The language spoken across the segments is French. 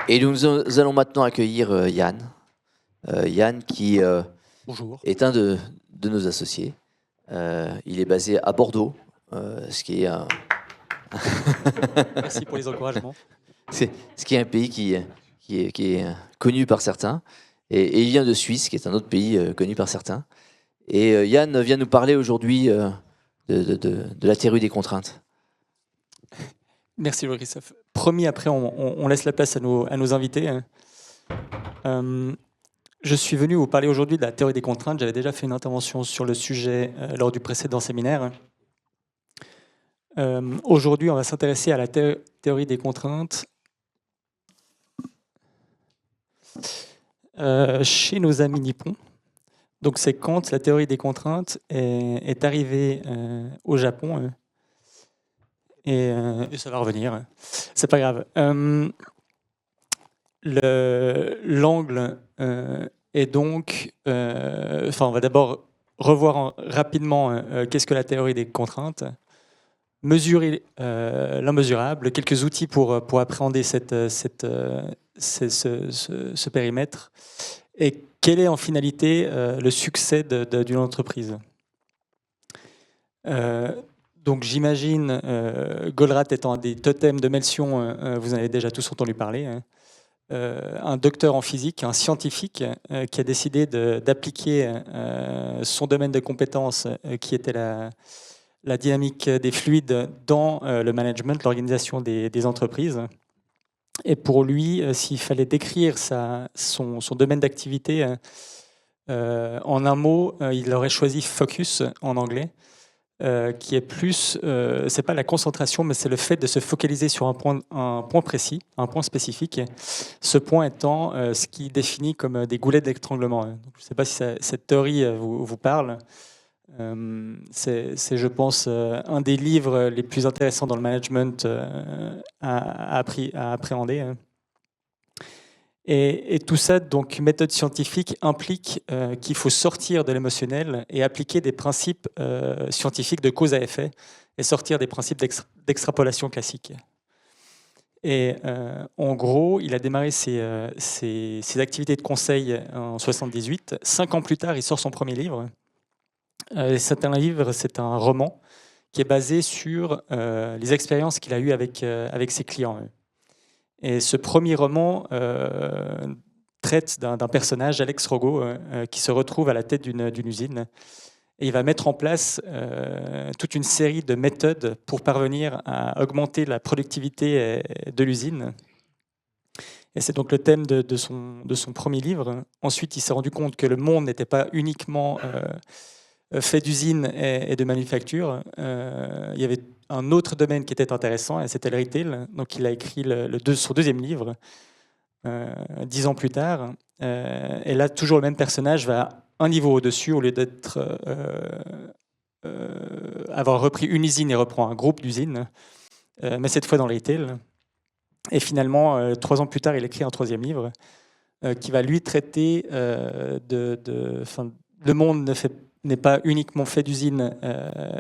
Et nous allons maintenant accueillir Yann. Yann qui Bonjour. est un de nos associés. Il est basé à Bordeaux, ce qui est Merci pour les encouragements. ce qui est un pays qui est connu par certains. Et il vient de Suisse, qui est un autre pays connu par certains. Et Yann vient nous parler aujourd'hui de la théorie des contraintes. Merci Louis-Christophe. Promis, après on laisse la place à nos invités. Je suis venu vous parler aujourd'hui de la théorie des contraintes. J'avais déjà fait une intervention sur le sujet lors du précédent séminaire. Aujourd'hui, on va s'intéresser à la théorie des contraintes chez nos amis nippons. Donc c'est quand la théorie des contraintes est arrivée au Japon. Et ça va revenir. C'est pas grave. L'angle est donc... on va d'abord revoir rapidement qu'est-ce que la théorie des contraintes, mesurer l'immesurable, quelques outils pour appréhender ce périmètre, et quel est en finalité le succès d'une entreprise. Donc j'imagine, Goldratt étant un des totems de Melchion, vous en avez déjà tous entendu parler, un docteur en physique, un scientifique qui a décidé d'appliquer son domaine de compétences qui était la dynamique des fluides dans le management, l'organisation des entreprises. Et pour lui, s'il fallait décrire son domaine d'activité en un mot, il aurait choisi focus en anglais. Qui est plus, c'est pas la concentration, mais c'est le fait de se focaliser sur un point précis, un point spécifique. Ce point étant ce qui définit comme des goulets d'étranglement. Donc, je ne sais pas si cette théorie vous parle. C'est, je pense, un des livres les plus intéressants dans le management à appréhender. Et tout ça, donc, méthode scientifique, implique qu'il faut sortir de l'émotionnel et appliquer des principes scientifiques de cause à effet et sortir des principes d'extrapolation classique. Et en gros, il a démarré ses activités de conseil en 1978. 5 ans plus tard, il sort son premier livre. C'est un livre, c'est un roman qui est basé sur les expériences qu'il a eues avec ses clients. Et ce premier roman traite d'un personnage, Alex Rogo, qui se retrouve à la tête d'une usine. Et il va mettre en place toute une série de méthodes pour parvenir à augmenter la productivité de l'usine. Et c'est donc le thème de son premier livre. Ensuite, il s'est rendu compte que le monde n'était pas uniquement fait d'usines et de manufactures. Il y avait un autre domaine qui était intéressant, et c'était le retail. Donc il a écrit son deuxième livre 10 ans plus tard. Et là, toujours le même personnage va un niveau au-dessus, au lieu d'être avoir repris une usine et reprend un groupe d'usines, mais cette fois dans le retail. Et finalement, 3 ans plus tard, il écrit un troisième livre qui va lui traiter le monde n'est pas uniquement fait d'usines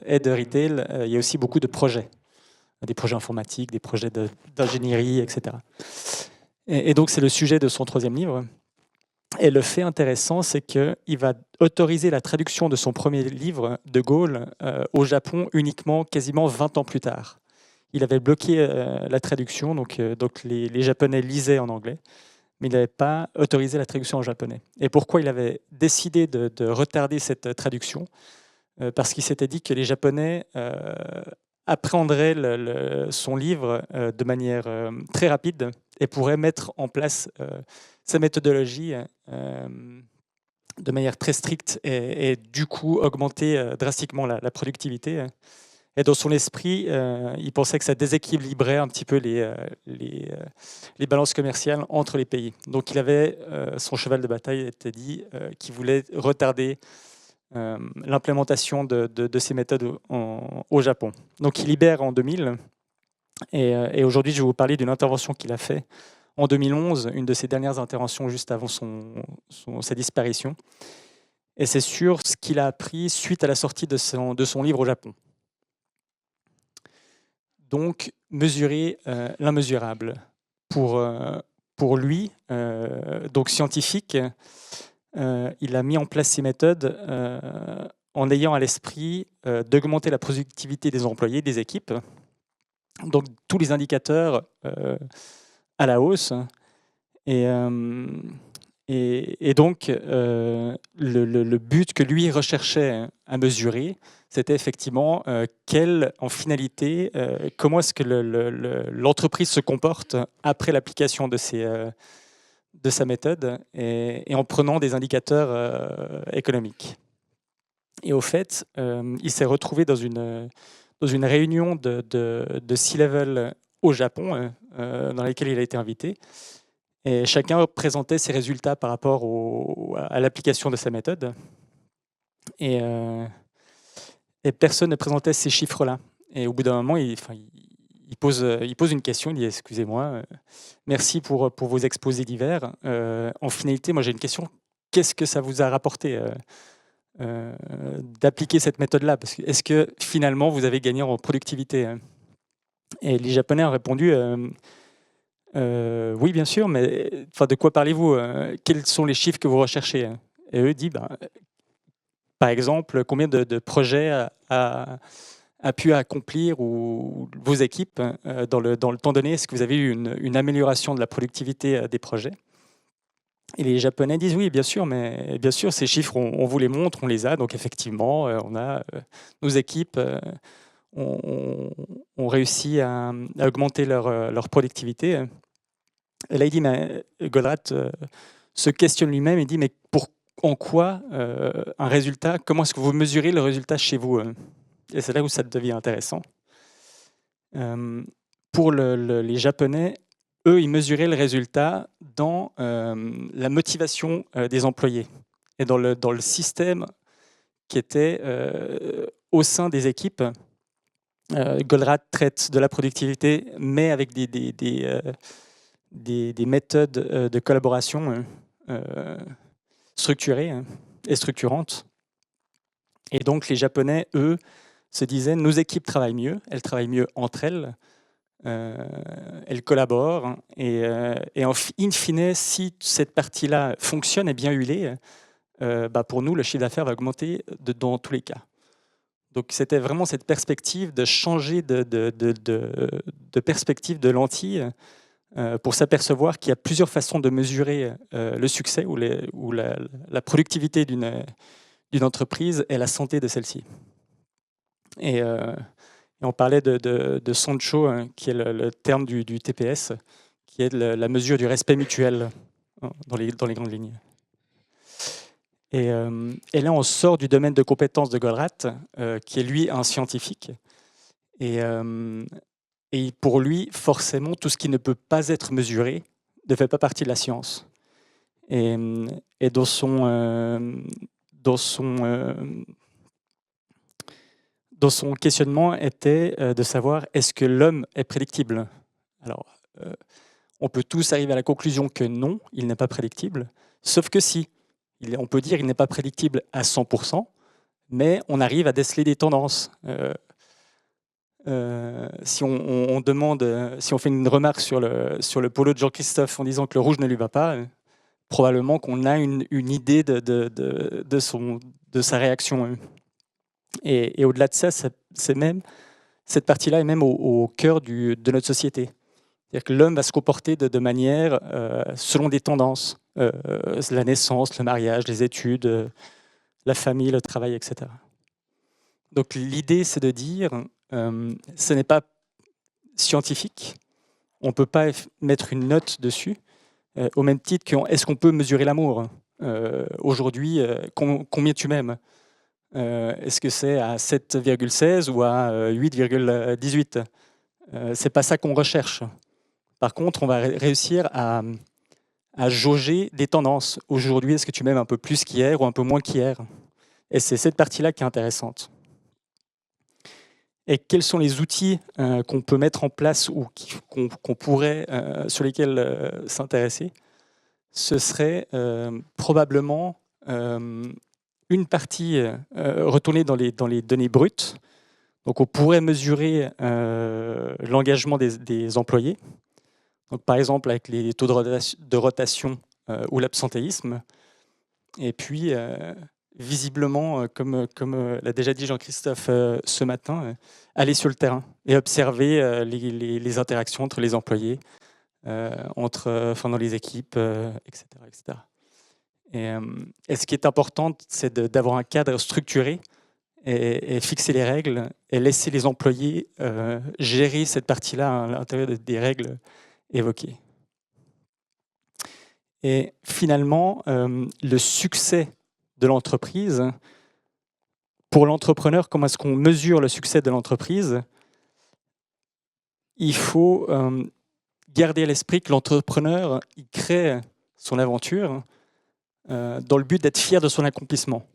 et de retail, il y a aussi beaucoup de projets, des projets informatiques, des projets d'ingénierie, etc. Et donc c'est le sujet de son troisième livre. Et le fait intéressant, c'est qu'il va autoriser la traduction de son premier livre, De Gaulle, au Japon uniquement quasiment 20 ans plus tard. Il avait bloqué la traduction, donc les Japonais lisaient en anglais, mais il n'avait pas autorisé la traduction en japonais. Et pourquoi il avait décidé de retarder cette traduction ? Parce qu'il s'était dit que les Japonais appréhenderaient son livre de manière très rapide et pourraient mettre en place sa méthodologie de manière très stricte et du coup augmenter drastiquement la productivité. Et dans son esprit, il pensait que ça déséquilibrait un petit peu les balances commerciales entre les pays. Donc il avait, son cheval de bataille était dit qu'il voulait retarder l'implémentation de ces méthodes au Japon. Donc il libère en 2000, et aujourd'hui je vais vous parler d'une intervention qu'il a faite en 2011, une de ses dernières interventions juste avant sa disparition. Et c'est sur ce qu'il a appris suite à la sortie de son livre au Japon. Donc, mesurer l'immesurable. Pour pour lui, donc scientifique, il a mis en place ces méthodes en ayant à l'esprit d'augmenter la productivité des employés, des équipes. Donc tous les indicateurs à la hausse. Et donc, le but que lui recherchait à mesurer, c'était effectivement en finalité, comment est-ce que l'entreprise se comporte après l'application de sa méthode et en prenant des indicateurs économiques. Et au fait, il s'est retrouvé dans une réunion de C-level au Japon, dans laquelle il a été invité. Et chacun présentait ses résultats par rapport à l'application de sa méthode. Et personne ne présentait ces chiffres-là. Et au bout d'un moment, il pose une question, il dit « Excusez-moi, merci pour vos exposés divers. En finalité, moi j'ai une question, qu'est-ce que ça vous a rapporté d'appliquer cette méthode-là? Est-ce que finalement vous avez gagné en productivité ?» Et les Japonais ont répondu oui, bien sûr, mais de quoi parlez-vous? Quels sont les chiffres que vous recherchez? Et eux disent, par exemple, combien de projets a pu accomplir vos équipes dans le temps donné? Est-ce que vous avez eu une amélioration de la productivité des projets? Et les Japonais disent oui, bien sûr, mais bien sûr, ces chiffres, on vous les montre, on les a. Donc effectivement, on a nos équipes ont réussi à augmenter leur productivité. Et là, il dit, mais Goldratt se questionne lui-même, il dit, mais en quoi un résultat, comment est-ce que vous mesurez le résultat chez vous? Et c'est là où ça devient intéressant. Pour les Japonais, eux, ils mesuraient le résultat dans la motivation des employés et dans le système qui était au sein des équipes. Goldratt traite de la productivité, mais avec des méthodes de collaboration structurées et structurantes. Et donc les Japonais, eux, se disaient, nos équipes travaillent mieux entre elles, elles collaborent, et in fine, si cette partie-là fonctionne et bien huilée, pour nous, le chiffre d'affaires va augmenter dans tous les cas. Donc c'était vraiment cette perspective de changer de perspective de lentille pour s'apercevoir qu'il y a plusieurs façons de mesurer le succès ou la productivité d'une entreprise et la santé de celle-ci. Et on parlait de Sancho, qui est le terme du TPS, qui est la mesure du respect mutuel dans les grandes lignes. Et là, on sort du domaine de compétences de Goldratt, qui est lui un scientifique. Et pour lui, forcément, tout ce qui ne peut pas être mesuré ne fait pas partie de la science. Et dans son questionnement était de savoir, est-ce que l'homme est prédictible? Alors, on peut tous arriver à la conclusion que non, il n'est pas prédictible, sauf que si. On peut dire qu'il n'est pas prédictible à 100%, mais on arrive à déceler des tendances. Si on fait une remarque sur le polo de Jean-Christophe en disant que le rouge ne lui va pas, probablement qu'on a une idée de sa réaction. Et au-delà de ça, cette partie-là est même au cœur de notre société. C'est-à-dire que l'homme va se comporter de manière selon des tendances. La naissance, le mariage, les études, la famille, le travail, etc. Donc l'idée, c'est de dire, ce n'est pas scientifique, on ne peut pas mettre une note dessus, au même titre que est-ce qu'on peut mesurer l'amour? Aujourd'hui, combien tu m'aimes? Est-ce que c'est à 7,16 ou à 8,18? C'est pas ça qu'on recherche. Par contre, on va réussir à jauger des tendances. Aujourd'hui, est-ce que tu m'aimes un peu plus qu'hier ou un peu moins qu'hier? Et c'est cette partie-là qui est intéressante. Et quels sont les outils qu'on peut mettre en place ou qu'on pourrait, sur lesquels s'intéresser? Ce serait probablement une partie retournée dans les données brutes. Donc on pourrait mesurer l'engagement des employés. Donc, par exemple, avec les taux de rotation ou l'absentéisme. Et puis, visiblement, comme l'a déjà dit Jean-Christophe ce matin, aller sur le terrain et observer les interactions entre les employés, dans les équipes, etc. etc. Et ce qui est important, c'est d'avoir un cadre structuré et fixer les règles et laisser les employés gérer cette partie-là à l'intérieur des règles évoquées. Et finalement, le succès de l'entreprise, pour l'entrepreneur, comment est-ce qu'on mesure le succès de l'entreprise? Il faut garder à l'esprit que l'entrepreneur, il crée son aventure dans le but d'être fier de son accomplissement.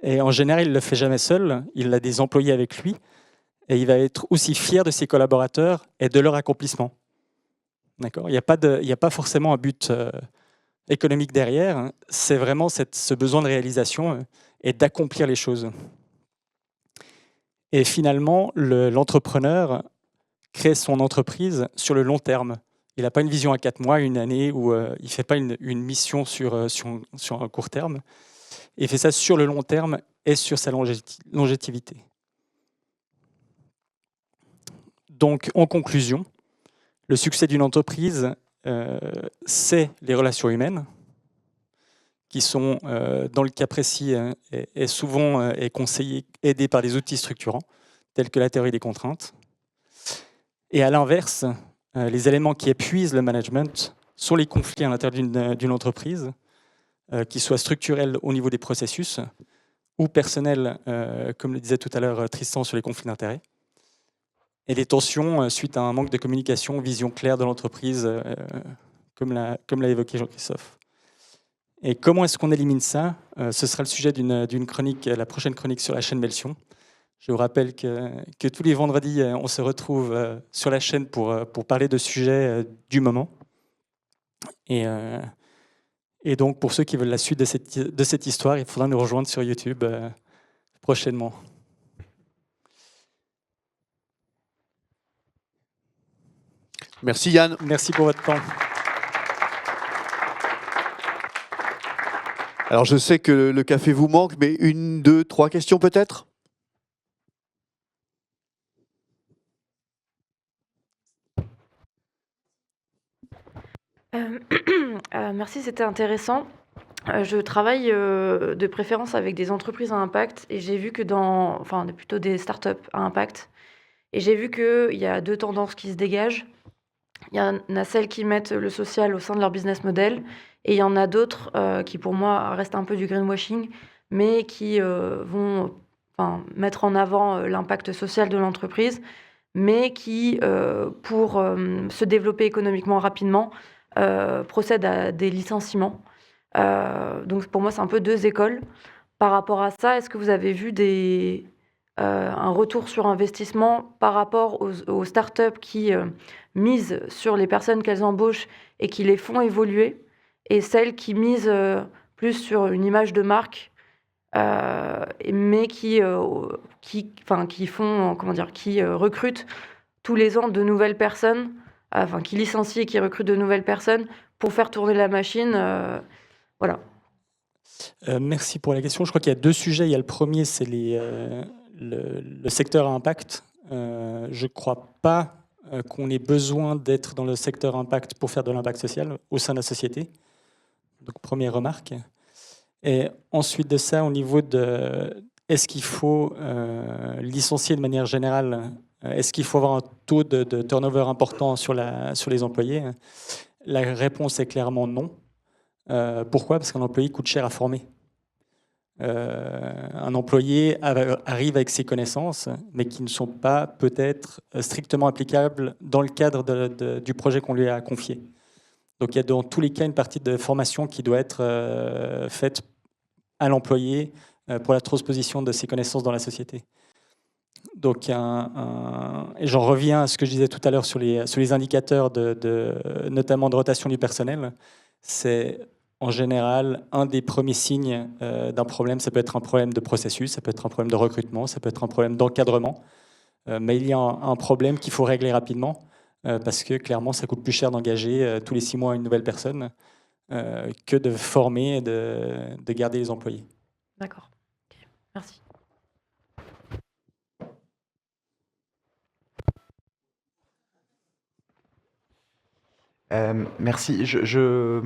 Et en général, il ne le fait jamais seul, il a des employés avec lui, et il va être aussi fier de ses collaborateurs et de leur accomplissement. D'accord ? Il n'y a pas forcément un but économique derrière, hein. C'est vraiment ce besoin de réalisation et d'accomplir les choses. Et finalement, l'entrepreneur crée son entreprise sur le long terme. Il n'a pas une vision à 4 mois, une année, où il ne fait pas une mission sur un court terme. Il fait ça sur le long terme et sur sa longévité. Donc, en conclusion, le succès d'une entreprise, c'est les relations humaines, qui sont, dans le cas précis, et souvent conseillées, aidées par des outils structurants, tels que la théorie des contraintes. Et à l'inverse, les éléments qui épuisent le management sont les conflits à l'intérieur d'une entreprise, qui soient structurels au niveau des processus ou personnels, comme le disait tout à l'heure Tristan sur les conflits d'intérêts, et les tensions suite à un manque de communication, vision claire de l'entreprise, comme l'a évoqué Jean-Christophe. Et comment est-ce qu'on élimine ça? Ce sera le sujet d'une chronique, la prochaine chronique sur la chaîne Melchion. Je vous rappelle que tous les vendredis, on se retrouve sur la chaîne pour parler de sujets du moment. Et donc, pour ceux qui veulent la suite de cette histoire, il faudra nous rejoindre sur YouTube prochainement. Merci Yann. Merci pour votre temps. Alors je sais que le café vous manque, mais 1, 2, 3 questions peut-être? Merci, c'était intéressant. Je travaille de préférence avec des entreprises à impact et j'ai vu que plutôt des startups à impact. Et j'ai vu qu'il y a 2 tendances qui se dégagent. Il y en a celles qui mettent le social au sein de leur business model et il y en a d'autres qui, pour moi, restent un peu du greenwashing, mais qui vont mettre en avant l'impact social de l'entreprise, mais qui, pour se développer économiquement rapidement, procèdent à des licenciements. Donc pour moi, c'est un peu 2 écoles. Par rapport à ça, est-ce que vous avez vu un retour sur investissement par rapport aux startups qui misent sur les personnes qu'elles embauchent et qui les font évoluer, et celles qui misent plus sur une image de marque, mais qui recrutent tous les ans de nouvelles personnes, qui licencient et qui recrutent de nouvelles personnes pour faire tourner la machine, voilà. Merci pour la question. Je crois qu'il y a 2 sujets. Il y a le premier, c'est le secteur à impact. Je ne crois pas qu'on ait besoin d'être dans le secteur impact pour faire de l'impact social au sein de la société. Donc, première remarque. Et ensuite de ça, au niveau de est-ce qu'il faut licencier de manière générale, est-ce qu'il faut avoir un taux de turnover important sur les employés? La réponse est clairement non. Pourquoi? Parce qu'un employé coûte cher à former. Un employé arrive avec ses connaissances, mais qui ne sont pas peut-être strictement applicables dans le cadre du projet qu'on lui a confié. Donc il y a dans tous les cas une partie de formation qui doit être faite à l'employé pour la transposition de ses connaissances dans la société. Donc, et j'en reviens à ce que je disais tout à l'heure sur les indicateurs notamment de rotation du personnel. C'est en général un des premiers signes d'un problème. Ça peut être un problème de processus, ça peut être un problème de recrutement, ça peut être un problème d'encadrement. Mais il y a un problème qu'il faut régler rapidement. parce que clairement, ça coûte plus cher d'engager tous les 6 mois une nouvelle personne que de former et de garder les employés. D'accord. Ok. Merci. Merci. Je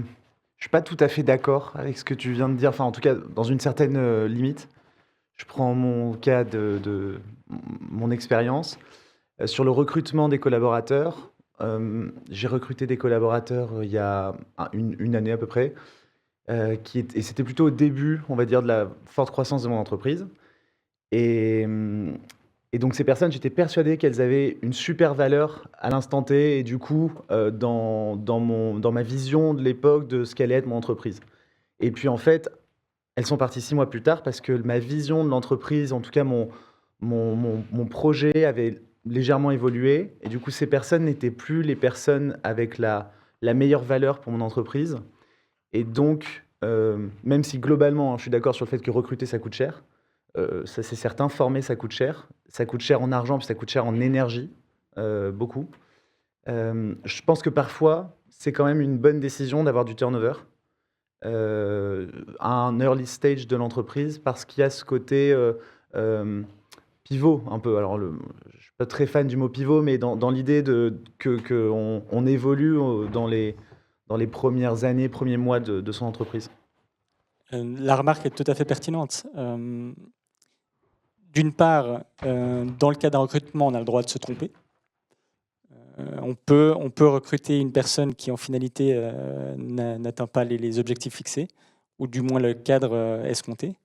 suis pas tout à fait d'accord avec ce que tu viens de dire. Enfin, en tout cas, dans une certaine limite. Je prends mon cas de mon expérience. Sur le recrutement des collaborateurs, j'ai recruté des collaborateurs il y a une année à peu près, et c'était plutôt au début, on va dire, de la forte croissance de mon entreprise. Et, et donc ces personnes, j'étais persuadé qu'elles avaient une super valeur à l'instant T, et du coup, dans ma vision de l'époque de ce qu'allait être mon entreprise. Et puis en fait, elles sont parties 6 mois plus tard parce que ma vision de l'entreprise, en tout cas mon projet avait légèrement évolué. Et du coup, ces personnes n'étaient plus les personnes avec la meilleure valeur pour mon entreprise. Et donc, même si globalement, je suis d'accord sur le fait que recruter, ça coûte cher, ça c'est certain, former, ça coûte cher. Ça coûte cher en argent, puis ça coûte cher en énergie, beaucoup. Je pense que parfois, c'est quand même une bonne décision d'avoir du turnover à un early stage de l'entreprise, parce qu'il y a ce côté pivot un peu. Alors, je ne suis pas très fan du mot pivot, mais dans l'idée qu'on évolue dans les premières années, premiers mois de son entreprise. La remarque est tout à fait pertinente. D'une part, dans le cas d'un recrutement, on a le droit de se tromper. On peut recruter une personne qui, en finalité, n'atteint pas les objectifs fixés, ou du moins le cadre escompté.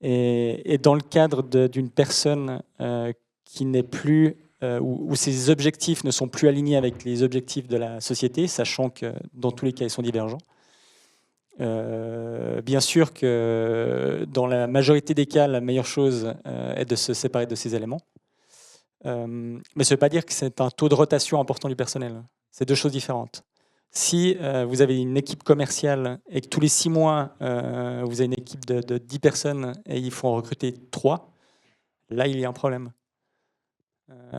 Et dans le cadre d'une personne qui n'est plus, où ses objectifs ne sont plus alignés avec les objectifs de la société, sachant que dans tous les cas, ils sont divergents, bien sûr que dans la majorité des cas, la meilleure chose est de se séparer de ces éléments. Mais ça ne veut pas dire que c'est un taux de rotation important du personnel. C'est deux choses différentes. Si vous avez une équipe commerciale et que tous les 6 mois, vous avez une équipe de 10 personnes et il faut en recruter 3, là, il y a un problème.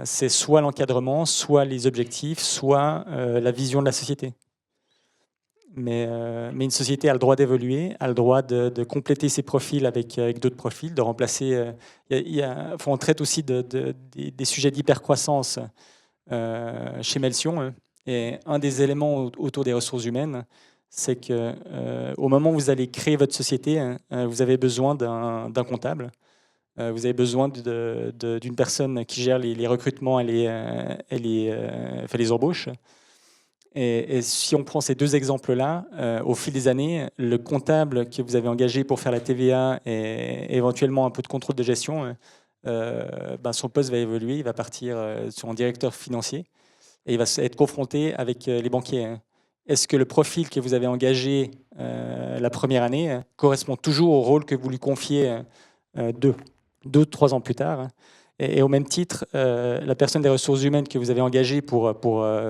C'est soit l'encadrement, soit les objectifs, soit la vision de la société. Mais une société a le droit d'évoluer, a le droit de compléter ses profils avec d'autres profils, de remplacer. On traite aussi des sujets d'hypercroissance chez Melsion. Et un des éléments autour des ressources humaines, c'est qu'au moment où vous allez créer votre société, vous avez besoin d'un comptable. Vous avez besoin d'une personne qui gère les recrutements et les embauches. Et si on prend ces deux exemples-là, au fil des années, le comptable que vous avez engagé pour faire la TVA et éventuellement un peu de contrôle de gestion, son poste va évoluer, il va partir sur un directeur financier et il va être confronté avec les banquiers. Est-ce que le profil que vous avez engagé la première année correspond toujours au rôle que vous lui confiez 2-3 ans plus tard? Et au même titre, la personne des ressources humaines que vous avez engagée pour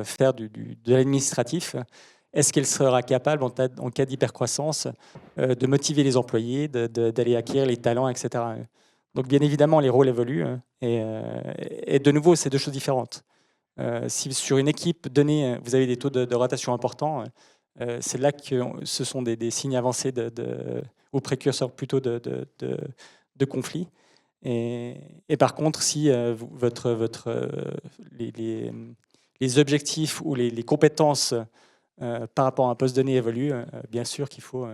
faire de l'administratif, est-ce qu'elle sera capable, en cas d'hypercroissance, de motiver les employés, d'aller acquérir les talents, etc. Donc bien évidemment, les rôles évoluent. Et de nouveau, c'est deux choses différentes. Si sur une équipe donnée, vous avez des taux de rotation importants, c'est là que ce sont des signes avancés ou précurseurs plutôt de conflits. Et par contre, si les objectifs ou les compétences par rapport à un poste donné évoluent, bien sûr qu'il faut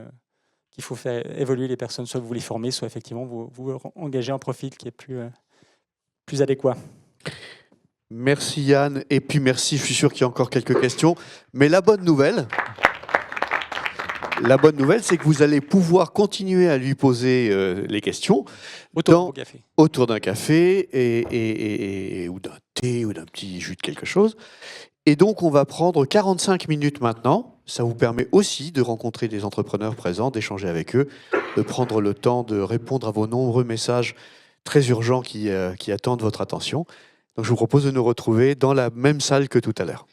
faire évoluer les personnes. Soit vous les formez, soit effectivement vous engagez un profil qui est plus adéquat. Merci Yann, et puis merci, je suis sûr qu'il y a encore quelques questions. Mais la bonne nouvelle, c'est que vous allez pouvoir continuer à lui poser les questions autour d'un café ou d'un thé ou d'un petit jus de quelque chose. Et donc, on va prendre 45 minutes maintenant. Ça vous permet aussi de rencontrer des entrepreneurs présents, d'échanger avec eux, de prendre le temps de répondre à vos nombreux messages très urgents qui attendent votre attention. Donc, je vous propose de nous retrouver dans la même salle que tout à l'heure.